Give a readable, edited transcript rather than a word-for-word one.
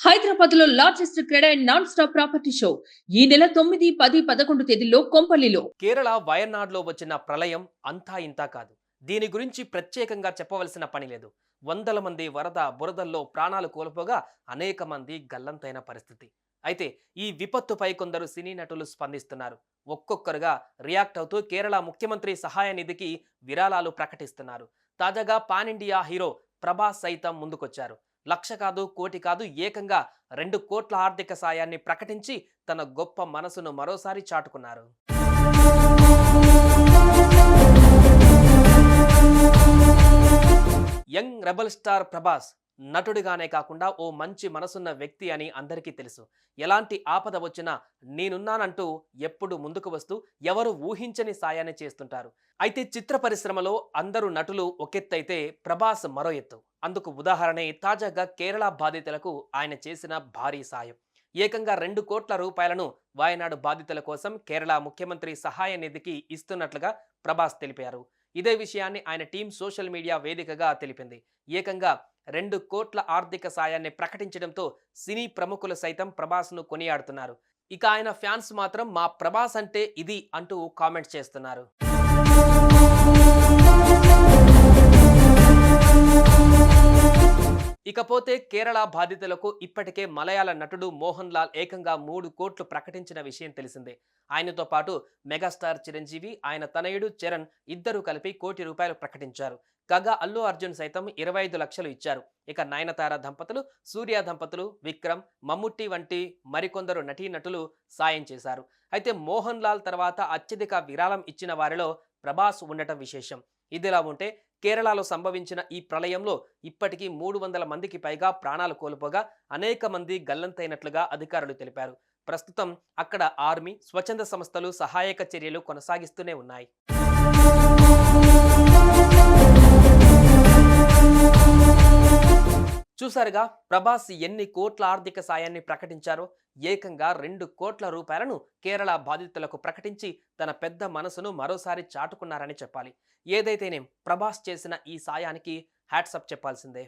హైదరాబాద్ లో largest cred and non stop property show ఈ నెల 9, 10, 11 తేదీల్లో కొంపల్లిలో. కేరళ వయనాడ్లో వచ్చిన ప్రళయం అంతా ఇంతా కాదు. దీని గురించి ప్రత్యేకంగా చెప్పవలసిన పని లేదు. వందల మంది వరద బురదల్లో ప్రాణాలు కోల్పోగా అనేక మంది గల్లంతైన పరిస్థితి. అయితే ఈ విపత్తుపై కొందరు సినీ నటులు స్పందిస్తున్నారు. ఒక్కొక్కరుగా రియాక్ట్ అవుతూ కేరళ ముఖ్యమంత్రి సహాయ నిధికి విరాళాలు ప్రకటిస్తున్నారు. తాజాగా పాన్ ఇండియా హీరో ప్రభాస్ సైతం ముందుకొచ్చారు. లక్ష కాదు, కోటి కాదు, ఏకంగా 2 కోట్ల ఆర్థిక సాయాన్ని ప్రకటించి తన గొప్ప మనసును మరోసారి చాటుకున్నారు. యంగ్ రెబల్ స్టార్ ప్రభాస్ నటుడిగానే కాకుండా ఓ మంచి మనసున్న వ్యక్తి అని అందరికీ తెలుసు. ఎలాంటి ఆపద వచ్చినా నేనున్నానంటూ ఎప్పుడు ముందుకు వస్తూ ఎవరు ఊహించని సాయాన్ని చేస్తుంటారు. అయితే చిత్ర పరిశ్రమలో అందరూ నటులు ఒకెత్తైతే ప్రభాస్ మరో ఎత్తు. అందుకు ఉదాహరణే తాజాగా కేరళ బాధితులకు ఆయన చేసిన భారీ సాయం. ఏకంగా 2 కోట్ల రూపాయలను వాయనాడు బాధితుల కోసం కేరళ ముఖ్యమంత్రి సహాయ నిధికి ఇస్తున్నట్లుగా ప్రభాస్ తెలిపారు. ఇదే విషయాన్ని ఆయన టీం సోషల్ మీడియా వేదికగా తెలిపింది. ఏకంగా 2 కోట్ల ఆర్థిక సాయాన్ని ప్రకటించడంతో సినీ ప్రముఖులు సైతం ప్రభాస్ను కొనియాడుతున్నారు. ఇక ఆయన ఫ్యాన్స్ మాత్రం మా ప్రభాస్ అంటే ఇది అంటూ కామెంట్స్ చేస్తున్నారు. ఇకపోతే కేరళ బాధితులకు ఇప్పటికే మలయాళ నటుడు మోహన్ లాల్ ఏకంగా 3 కోట్లు ప్రకటించిన విషయం తెలిసిందే. ఆయనతో పాటు మెగాస్టార్ చిరంజీవి, ఆయన తనయుడు చరణ్ ఇద్దరు కలిపి ₹1 కోటి ప్రకటించారు. కాగా అల్లు అర్జున్ సైతం 25 లక్షలు ఇచ్చారు. ఇక నయనతార దంపతులు, సూర్య దంపతులు, విక్రమ్, మమ్ముట్టి వంటి మరికొందరు నటీనటులు సాయం చేశారు. అయితే మోహన్ లాల్ తర్వాత అత్యధిక విరాళం ఇచ్చిన వారిలో ప్రభాస్ ఉండటం విశేషం. ఇదిలా ఉంటే కేరళలో సంభవించిన ఈ ప్రళయంలో ఇప్పటికీ 300 మందికి పైగా ప్రాణాలు కోల్పోగా అనేక మంది గల్లంతైనట్లుగా అధికారులు తెలిపారు. ప్రస్తుతం అక్కడ ఆర్మీ, స్వచ్ఛంద సంస్థలు సహాయక చర్యలు కొనసాగిస్తూనే ఉన్నాయి. చూసారుగా ప్రభాస్ ఎన్ని కోట్ల ఆర్థిక సాయాన్ని ప్రకటించారో. ఏకంగా 2 కోట్ల రూపాయలను కేరళ బాధితులకు ప్రకటించి తన పెద్ద మనసును మరోసారి చాటుకున్నారని చెప్పాలి. ఏదైతేనేం ప్రభాస్ చేసిన ఈ సాయానికి హ్యాట్సప్ చెప్పాల్సిందే.